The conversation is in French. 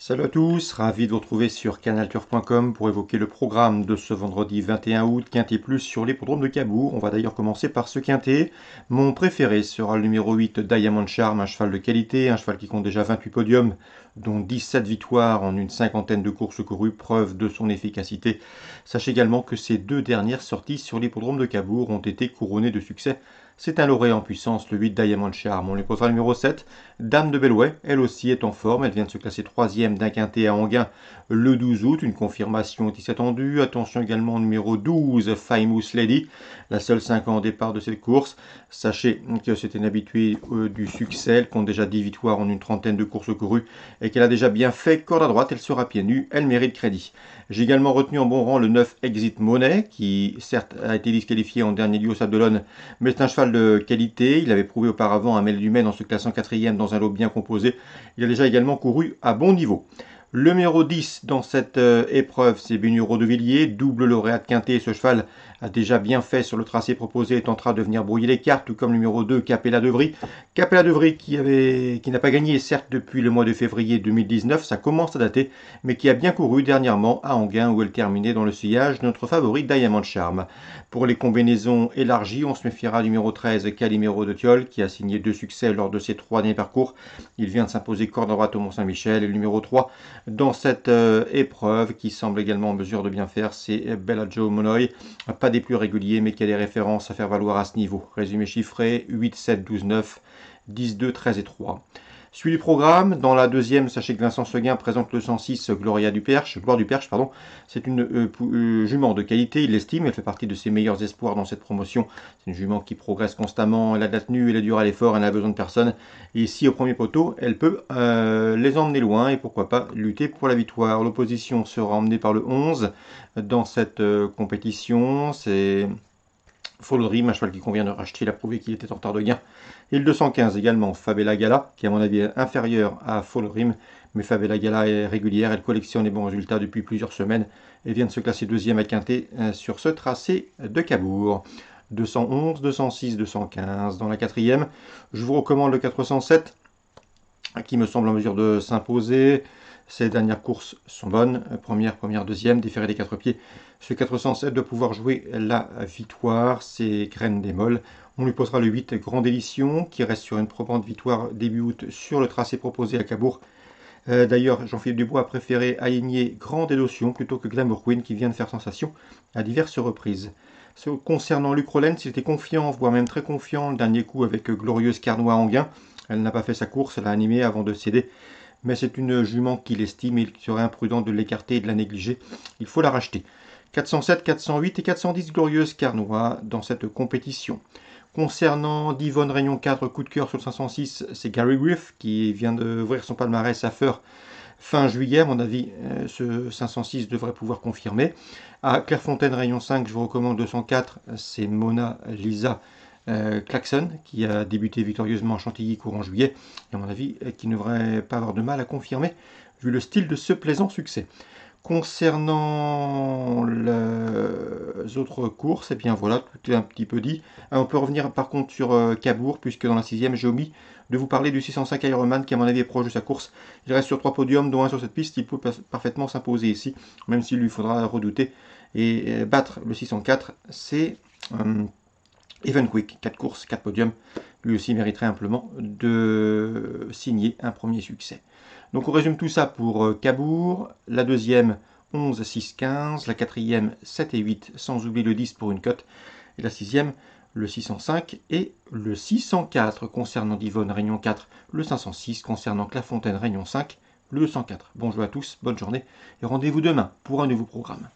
Salut à tous, ravi de vous retrouver sur canalturf.com pour évoquer le programme de ce vendredi 21 août, Quintet Plus sur l'hippodrome de Cabourg. On va d'ailleurs commencer par ce Quintet. Mon préféré sera le numéro 8, Diamond Charm, un cheval de qualité, un cheval qui compte déjà 28 podiums, dont 17 victoires en une cinquantaine de courses courues, preuve de son efficacité. Sachez également que ces deux dernières sorties sur l'hippodrome de Cabourg ont été couronnées de succès. C'est un lauréat en puissance, le 8 Diamond Charm. On lui posera le numéro 7, Dame de Bellouet. Elle aussi est en forme. Elle vient de se classer 3e d'un quintet à Enghien le 12 août. Une confirmation est attendue. Attention également au numéro 12, Famous Lady, la seule 5 ans au départ de cette course. Sachez que c'est une habituée du succès. Elle compte déjà 10 victoires en une trentaine de courses courues et qu'elle a déjà bien fait. Corde à droite, elle sera pieds nus. Elle mérite crédit. J'ai également retenu en bon rang le 9 Exit Money, qui certes a été disqualifié en dernier lieu au Stade de l'Aune, mais c'est un cheval de qualité. Il avait prouvé auparavant à Mel du Maine en se classant 4e dans un lot bien composé. Il a déjà également couru à bon niveau. Le numéro 10 dans cette épreuve, c'est Bénuro de Villiers, double lauréat de quintet. Ce cheval a déjà bien fait sur le tracé proposé et tentera de venir brouiller les cartes, tout comme le numéro 2, Capella de Vry. Capella de Vry qui n'a pas gagné, certes, depuis le mois de février 2019, ça commence à dater, mais qui a bien couru dernièrement à Enghien où elle terminait dans le sillage de notre favori Diamond Charm. Pour les combinaisons élargies, on se méfiera du numéro 13, Calimero de Thiol, qui a signé 2 succès lors de ses 3 derniers parcours. Il vient de s'imposer corde à droite au Mont-Saint-Michel. Et le numéro 3, dans cette épreuve, qui semble également en mesure de bien faire, c'est Bella Joe Monoy. Pas des plus réguliers, mais qui a des références à faire valoir à ce niveau. Résumé chiffré, 8, 7, 12, 9, 10, 2, 13 et 3. Suivi du programme, dans la deuxième, sachez que Vincent Seguin présente le 106 Gloire du Perche. C'est une jument de qualité, il l'estime, elle fait partie de ses meilleurs espoirs dans cette promotion. C'est une jument qui progresse constamment, elle a de la tenue, elle est dure à l'effort, elle n'a besoin de personne. Et ici, au premier poteau, elle peut les emmener loin et pourquoi pas lutter pour la victoire. L'opposition sera emmenée par le 11 dans cette compétition. C'est Fall Dream, un cheval qui convient de racheter, il a prouvé qu'il était en retard de gain. Et le 215 également, Fabella Gala, qui à mon avis est inférieur à Fall Dream, mais Fabella Gala est régulière, elle collectionne les bons résultats depuis plusieurs semaines et vient de se classer 2e à Quintet sur ce tracé de Cabourg. 211, 206, 215 dans la quatrième. Je vous recommande le 407 qui me semble en mesure de s'imposer. Ces dernières courses sont bonnes. Première, deuxième, déféré des 4 pieds. Ce 407 doit pouvoir jouer la victoire. C'est Graine des Molles. On lui posera le 8, Grande Édition, qui reste sur une probante victoire début août sur le tracé proposé à Cabourg. D'ailleurs, Jean-Philippe Dubois a préféré aligner Grande Émotion plutôt que Glamour Queen, qui vient de faire sensation à diverses reprises. Concernant Luc Rollens, il était confiant, voire même très confiant, le dernier coup avec Glorieuse Carnois Enghien. Elle n'a pas fait sa course, elle a animé avant de céder. Mais c'est une jument qu'il estime et il serait imprudent de l'écarter et de la négliger. Il faut la racheter. 407, 408 et 410 Glorieuse Carnois dans cette compétition. Concernant Divonne Réunion 4, coup de cœur sur le 506, c'est Gary Griff qui vient d'ouvrir son palmarès à Feur fin juillet. À mon avis, ce 506 devrait pouvoir confirmer. À Clairefontaine Réunion 5, je vous recommande 204, c'est Mona Lisa Klaxon, qui a débuté victorieusement en Chantilly courant juillet, et à mon avis, qui ne devrait pas avoir de mal à confirmer, vu le style de ce plaisant succès. Concernant les autres courses, et bien voilà, tout est un petit peu dit. On peut revenir par contre sur Cabourg, puisque dans la 6e, j'ai omis de vous parler du 605 Ironman, qui à mon avis est proche de sa course. Il reste sur 3 podiums, dont un sur cette piste, il peut parfaitement s'imposer ici, même s'il lui faudra redouter et battre le 604, c'est Even Quick, 4 courses, 4 podiums, lui aussi mériterait amplement de signer un premier succès. Donc on résume tout ça pour Cabourg, la deuxième 11, 6, 15, la quatrième 7 et 8, sans oublier le 10 pour une cote, et la sixième le 605 et le 604 concernant Divonne Réunion 4, le 506 concernant Clairefontaine Réunion 5, le 204. Bon jeu à tous, bonne journée et rendez-vous demain pour un nouveau programme.